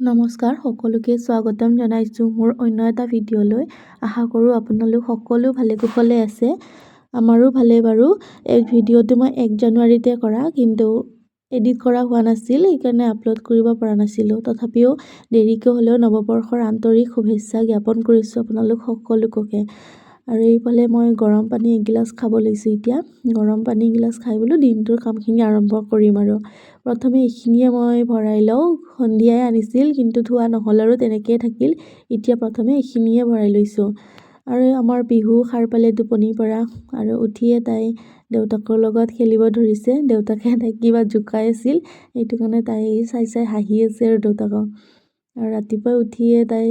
নমস্কাৰ, সকলোকে স্বাগতম জনাইছোঁ মোৰ অন্য এটা ভিডিঅ'লৈ। আশা কৰোঁ আপোনালোক সকলো ভালে কুশলে আছে। আমাৰো ভালে বাৰু। এই ভিডিঅ'টো মই 1 জানুৱাৰীতে কৰা, কিন্তু এডিট কৰা হোৱা নাছিল, সেইকাৰণে আপলোড কৰিব পৰা নাছিলোঁ। তথাপিও দেৰিকৈ হ'লেও নৱবৰ্ষৰ আন্তৰিক শুভেচ্ছা জ্ঞাপন কৰিছোঁ আপোনালোক সকলোকে। আৰু এইফালে মই গৰম পানী এগিলাচ খাব লৈছোঁ এতিয়া। গৰম পানী এগিলাচ খাই বোলো দিনটোৰ কামখিনি আৰম্ভ কৰিম আৰু। প্ৰথমে এইখিনিয়ে মই ভৰাই লওঁ। সন্ধিয়াই আনিছিল, কিন্তু থোৱা নহ'ল আৰু তেনেকৈয়ে থাকিল। এতিয়া প্ৰথমে এইখিনিয়ে ভৰাই লৈছোঁ। আৰু আমাৰ বিহু সাৰ পালে টোপনিৰ পৰা, আৰু উঠিয়ে তাই দেউতাকৰ লগত খেলিব ধৰিছে। দেউতাকে তাইক কিবা জোকাই আছিল, সেইটো কাৰণে তাই চাই চাই হাঁহি আছে আৰু দেউতাকক। আৰু ৰাতিপুৱা উঠিয়ে তাই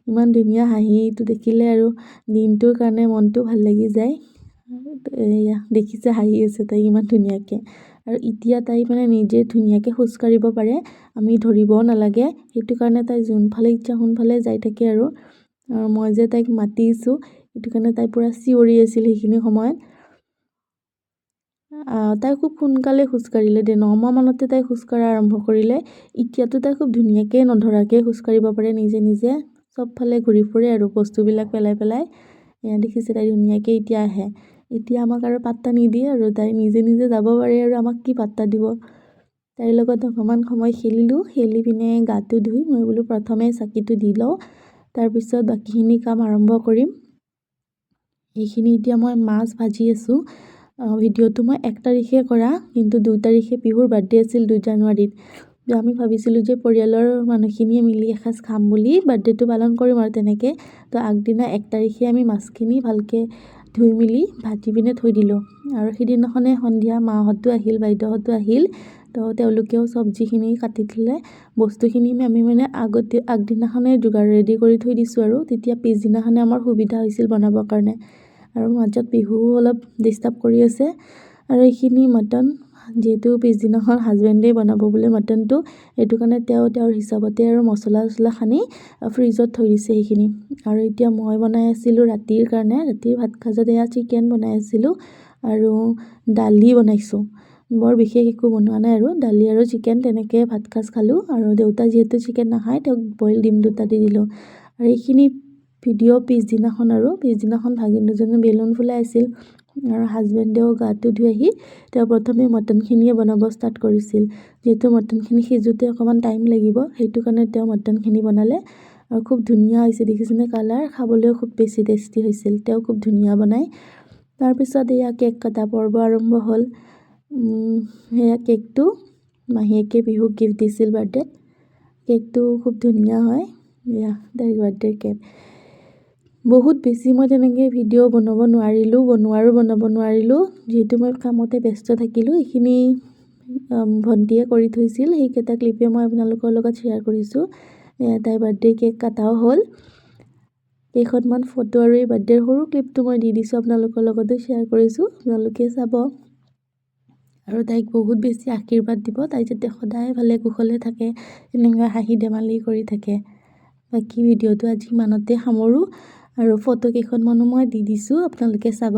ইমান ধুনীয়া হাঁহিটো দেখিলে আৰু দিনটোৰ কাৰণে মনটো ভাল লাগি যায়। এয়া দেখিছে, হাঁহি আছে তাই ইমান ধুনীয়াকৈ। আৰু এতিয়া তাই মানে নিজে ধুনীয়াকৈ খোজ কাঢ়িব পাৰে, আমি ধৰিবও নালাগে। সেইটো কাৰণে তাই যোনফালে ইচ্ছা সোনফালে যাই থাকে আৰু মই যে তাইক মাতিছোঁ, সেইটো কাৰণে তাই পূৰা চিঞৰি আছিল সেইখিনি সময়ত। তাই খুব সোনকালে খোজকাঢ়িলে 9 মাহ মানতে তাই খোজকাঢ়া আৰম্ভ কৰিলে। এতিয়াতো তাই খুব ধুনীয়াকৈ নধৰাকৈ খোজকাঢ়িব পাৰে নিজে নিজে, চবফালে ঘূৰি ফুৰে আৰু বস্তুবিলাক পেলাই পেলাই। এয়া দেখিছে, তাই ধুনীয়াকৈ এতিয়া আহে। এতিয়া আমাক আৰু পাত্তা নিদিয়ে আৰু তাই নিজে নিজে যাব পাৰে আৰু আমাক কি পাত্তা দিব। তাইৰ লগত অকণমান সময় খেলিলোঁ, খেলি পিনে গাটো ধুই মই বোলো প্ৰথমে চাকিটো দি লওঁ, তাৰপিছত বাকীখিনি কাম আৰম্ভ কৰিম। এইখিনি এতিয়া মই মাছ ভাজি আছোঁ। ভিডিঅ'টো মই 1 তাৰিখে কৰা, কিন্তু 2 তাৰিখে বিহুৰ বাৰ্থডে আছিল 2 জানুৱাৰীত। আমি ভাবিছিলোঁ যে পৰিয়ালৰ মানুহখিনিয়ে মিলি এসাঁজ খাম বুলি, বাৰ্থডেটো পালন কৰিম আৰু তেনেকৈ। তো আগদিনা 1 তাৰিখে আমি মাছখিনি ভালকৈ ধুই মেলি ভাজি পিনে থৈ দিলোঁ। আৰু সিদিনাখনে সন্ধিয়া মাহঁতো আহিল, বাইদেউহঁতো আহিল। তো তেওঁলোকেও চব্জিখিনি কাটি থ'লে। বস্তুখিনি আমি মানে আগদিনাখনে যোগাৰ ৰেডি কৰি থৈ দিছোঁ আৰু তেতিয়া পিছদিনাখনে আমাৰ সুবিধা হৈছিল বনাবৰ কাৰণে। আৰু মাজত বিহু অলপ ডিষ্টাৰ্ব কৰি আছে। আৰু এইখিনি মটন, যিহেতু পিছদিনাখন হাজবেণ্ডেই বনাব বোলে মটনটো, সেইটো কাৰণে তেওঁৰ হিচাপতে আৰু মছলা সানি ফ্ৰিজত থৈ দিছে সেইখিনি। আৰু এতিয়া মই বনাই আছিলোঁ ৰাতিৰ কাৰণে, ৰাতিৰ ভাত সাজত এয়া চিকেন বনাই আছিলোঁ আৰু দালি বনাইছোঁ। বৰ বিশেষ একো বনোৱা নাই আৰু দালি আৰু চিকেন তেনেকৈ ভাত সাজ খালোঁ। আৰু দেউতা যিহেতু চিকেন নাখায়, তেওঁক বইল ডিম 2টা দি দিলোঁ। আৰু এইখিনি ভিডিঅ' পিছদিনাখন ভাগিন দুজনে বেলুন ফুলাই আছিল। আৰু হাজবেণ্ডেও গাটো ধুই আহি তেওঁ প্ৰথমে মটনখিনিয়ে বনাব ষ্টাৰ্ট কৰিছিল। যিহেতু মটনখিনি সিজোতে অকণমান টাইম লাগিব, সেইটো কাৰণে তেওঁ মটনখিনি বনালে। আৰু খুব ধুনীয়া হৈছে, দেখিছেনে কালাৰ, খাবলৈও খুব বেছি টেষ্টি হৈছিল। তেওঁ খুব ধুনীয়া বনায়। তাৰপিছত এয়া কেক কটা পৰ্ব আৰম্ভ হ'ল। সেয়া কেকটো মাহীয়েকে বিহুক গিফ্ট দিছিল বাৰ্থডেত। কেকটো খুব ধুনীয়া হয়, এয়া তাইৰ বাৰ্থডেৰ কেক। বহুত বেছি মই তেনেকৈ ভিডিঅ' বনাব নোৱাৰিলোঁ, যিহেতু মই কামতে ব্যস্ত থাকিলোঁ। এইখিনি ভণ্টিয়ে কৰি থৈছিল, সেইকেইটা ক্লিপে মই আপোনালোকৰ লগত শ্বেয়াৰ কৰিছোঁ। তাইৰ বাৰ্থডে কেক কটাও হ'ল। কেইখনমান ফটো আৰু এই বাৰ্থডেৰ সৰু ক্লিপটো মই দি দিছোঁ, আপোনালোকৰ লগতো শ্বেয়াৰ কৰিছোঁ, আপোনালোকে চাব। আৰু তাইক বহুত বেছি আশীৰ্বাদ দিব, তাই যাতে সদায় ভালে কুশলে থাকে, এনেকৈ হাঁহি ধেমালি কৰি থাকে। বাকী ভিডিঅ'টো আজি ইমানতে সামৰোঁ, আৰু ফটো কেইখনমানো মই দি দিছোঁ, আপোনালোকে চাব।